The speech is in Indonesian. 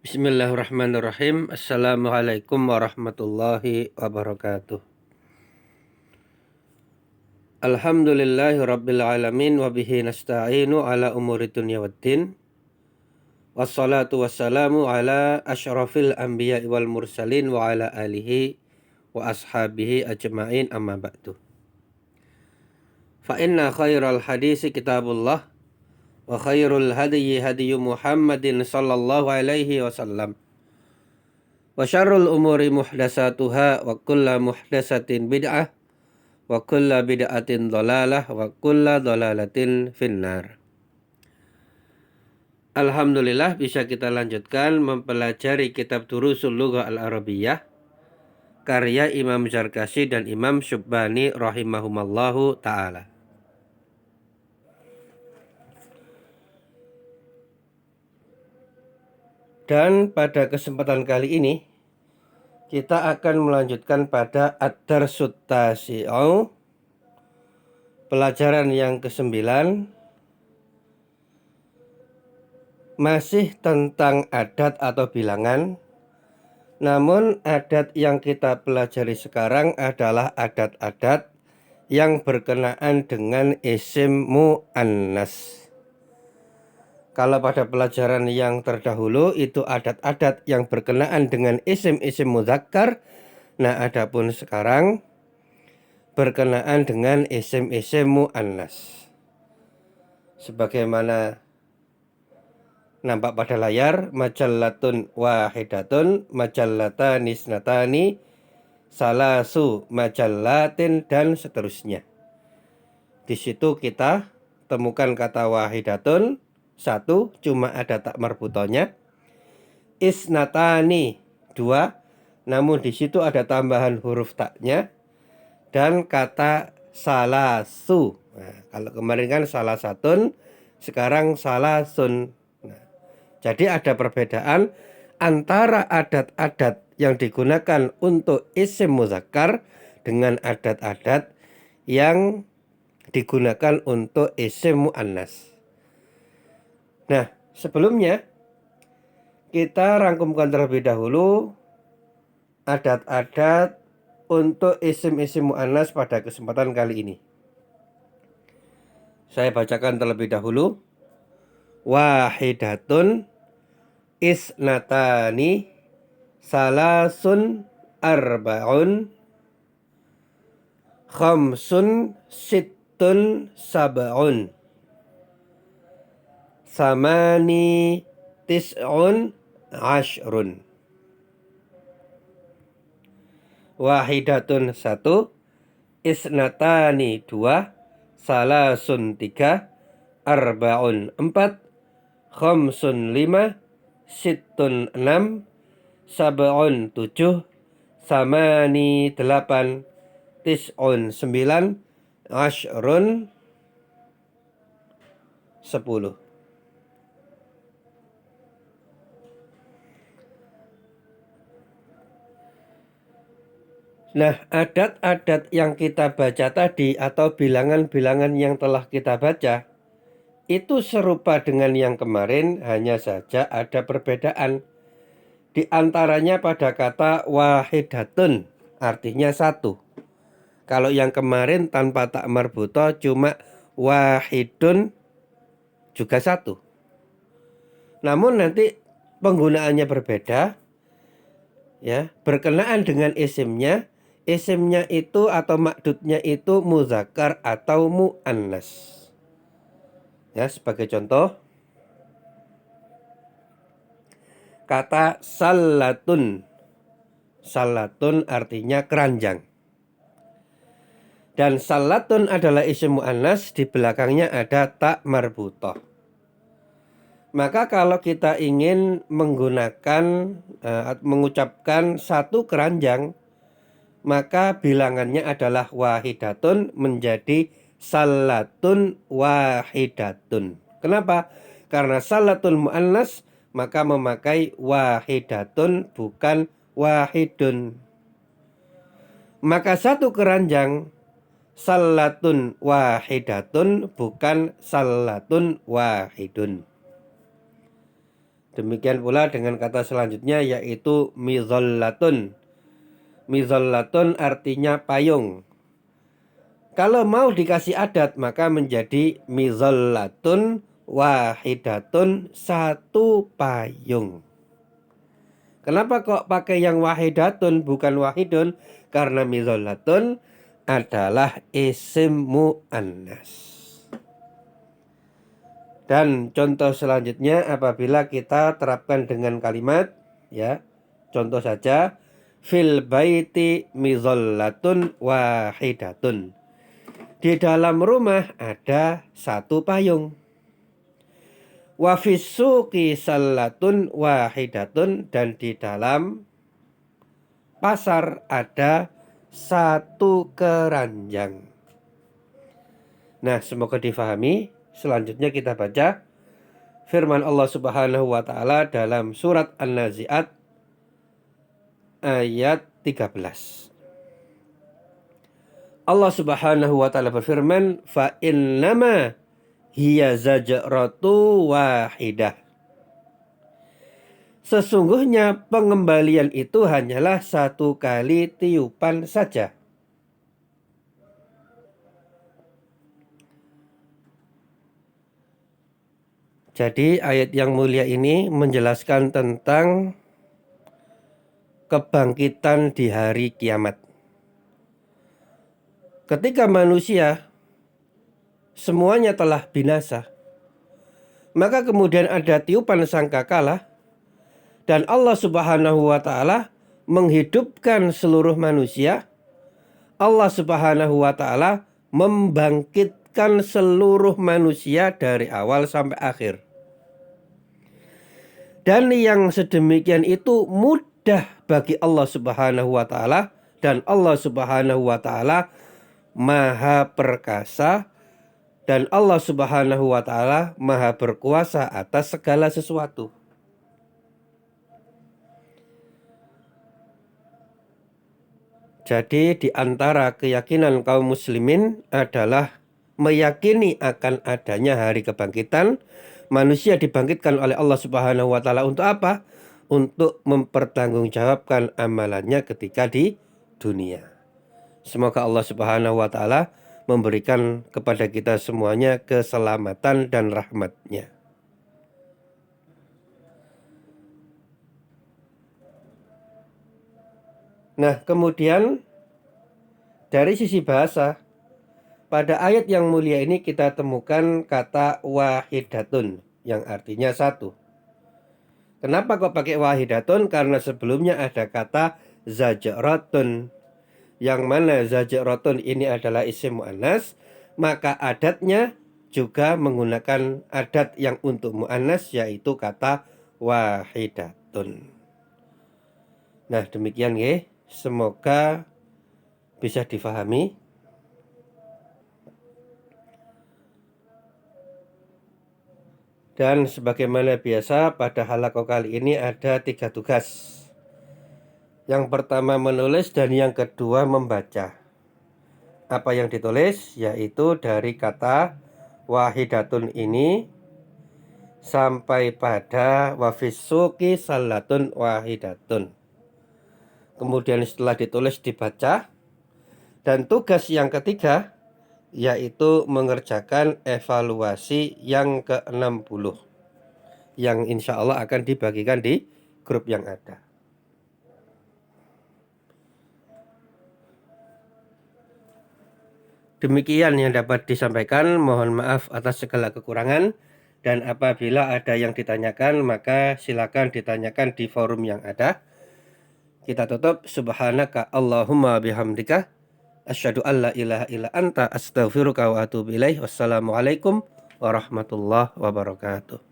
Bismillahirrahmanirrahim. Assalamualaikum warahmatullahi wabarakatuh. Alhamdulillahi rabbil alamin wa bihi nasta'inu ala umuri dunya waddin. Wassalatu wassalamu ala asyrafil anbiya'i wal mursalin wa ala alihi wa ashabihi ajma'in amma ba'du. Fa inna khairal hadisi kitabullah wa khairul hadyi hadyu Muhammadin sallallahu alaihi wasallam. Wa syarrul umuri muhdasatuha wa kulla muhdasatin bid'ah wa kulla bid'atin dhalalah wa kulla dhalalatin finnar. Alhamdulillah bisa kita lanjutkan mempelajari kitab Durusul Lughah Al-Arabiyyah karya Imam Zarkashi dan Imam Syubbani rahimahumallahu ta'ala. Dan pada kesempatan kali ini kita akan melanjutkan pada Ad-Darsut Tasi'u, pelajaran yang ke-9, masih tentang adat atau bilangan. Namun adat yang kita pelajari sekarang adalah adat-adat yang berkenaan dengan isim mu'annas. Kalau pada pelajaran yang terdahulu itu adat-adat yang berkenaan dengan isim-isim mudzakkar. Nah, adapun sekarang berkenaan dengan isim-isim mu'annas. Sebagaimana nampak pada layar, majallatun wahidatun, majallatani isnatani, salasu majallatin, dan seterusnya. Di situ kita temukan kata wahidatun, satu, cuma ada tak marbutonya. Isnatani, dua, namun di situ ada tambahan huruf taknya. Dan kata salasu. Nah, kalau kemarin kan salasatun, sekarang salasun. Nah, jadi ada perbedaan antara adat-adat yang digunakan untuk isim muzakkar dengan adat-adat yang digunakan untuk isim mu'annas. Nah, sebelumnya kita rangkumkan terlebih dahulu adat-adat untuk isim-isim mu'annas pada kesempatan kali ini. Saya bacakan terlebih dahulu. Wahidatun, isnatani, salasun, arba'un, khamsun, sittun, sab'un, samani, tis'un, ashrun. Wahidatun, satu, isnatani, dua, salasun, tiga, arba'un, empat, khamsun, lima, sittun, enam, sab'un, tujuh, samani, delapan, tis'un, sembilan, ashrun, 10. Nah, adat-adat yang kita baca tadi atau bilangan-bilangan yang telah kita baca itu serupa dengan yang kemarin, hanya saja ada perbedaan. Di antaranya pada kata wahidatun, artinya satu. Kalau yang kemarin tanpa tak marbuto cuma wahidun juga satu. Namun nanti penggunaannya berbeda, ya, berkenaan dengan isimnya. Isimnya itu atau makdudnya itu muzakkar atau mu'annas. Ya, sebagai contoh, kata salatun. Salatun artinya keranjang. Dan salatun adalah isim mu'annas, di belakangnya ada tak marbutoh. Maka kalau kita ingin menggunakan mengucapkan satu keranjang, maka bilangannya adalah wahidatun menjadi salatun wahidatun. Kenapa? Karena salatun mu'annas maka memakai wahidatun bukan wahidun. Maka satu keranjang salatun wahidatun bukan salatun wahidun. Demikian pula dengan kata selanjutnya yaitu mizallatun. Mizallatun artinya payung. Kalau mau dikasih adat maka menjadi mizallatun wahidatun, satu payung. Kenapa kok pakai yang wahidatun bukan wahidun? Karena mizallatun adalah isim muannas. Dan contoh selanjutnya apabila kita terapkan dengan kalimat, ya, contoh saja, fil baiti mizallatun wahidatun. Di dalam rumah ada satu payung. Wa fis-suqi sallatun wahidatun, dan di dalam pasar ada satu keranjang. Nah, semoga difahami. Selanjutnya kita baca firman Allah Subhanahu wa taala dalam surat An-Nazi'at ayat 13. Allah Subhanahu wa taala berfirman, fa innama hiya zajratu wahidah. Sesungguhnya pengembalian itu hanyalah satu kali tiupan saja. Jadi ayat yang mulia ini menjelaskan tentang kebangkitan di hari kiamat. Ketika manusia semuanya telah binasa, maka kemudian ada tiupan sangkakala dan Allah Subhanahu wa taala menghidupkan seluruh manusia. Allah Subhanahu wa taala membangkitkan seluruh manusia dari awal sampai akhir. Dan yang sedemikian itu mudah bagi Allah Subhanahu wa taala, dan Allah Subhanahu wa taala Maha perkasa, dan Allah Subhanahu wa taala Maha berkuasa atas segala sesuatu. Jadi di antara keyakinan kaum muslimin adalah meyakini akan adanya hari kebangkitan. Manusia dibangkitkan oleh Allah Subhanahu wa taala untuk apa? Untuk mempertanggungjawabkan amalannya ketika di dunia. Semoga Allah Subhanahu wa taala memberikan kepada kita semuanya keselamatan dan rahmat-Nya. Nah, kemudian dari sisi bahasa, pada ayat yang mulia ini kita temukan kata wahidatun yang artinya satu. Kenapa kok pakai wahidatun? Karena sebelumnya ada kata zajratun, yang mana zajratun ini adalah isim muannas, maka adatnya juga menggunakan adat yang untuk muannas, yaitu kata wahidatun. Nah, demikian ya. Semoga bisa difahami. Dan sebagaimana biasa pada halaqah kali ini ada 3 tugas. Yang pertama menulis dan yang kedua membaca. Apa yang ditulis? Yaitu dari kata wahidatun ini sampai pada wafisuki salatun wahidatun. Kemudian setelah ditulis dibaca. Dan tugas yang ketiga yaitu mengerjakan evaluasi yang ke-60. Yang insya Allah akan dibagikan di grup yang ada. Demikian yang dapat disampaikan. Mohon maaf atas segala kekurangan. Dan apabila ada yang ditanyakan, maka silakan ditanyakan di forum yang ada. Kita tutup. Subhanaka Allahumma bihamdika asyhadu an la ilaha illa anta astaghfiruka wa atubu ilaih. Wassalamualaikum warahmatullahi wabarakatuh.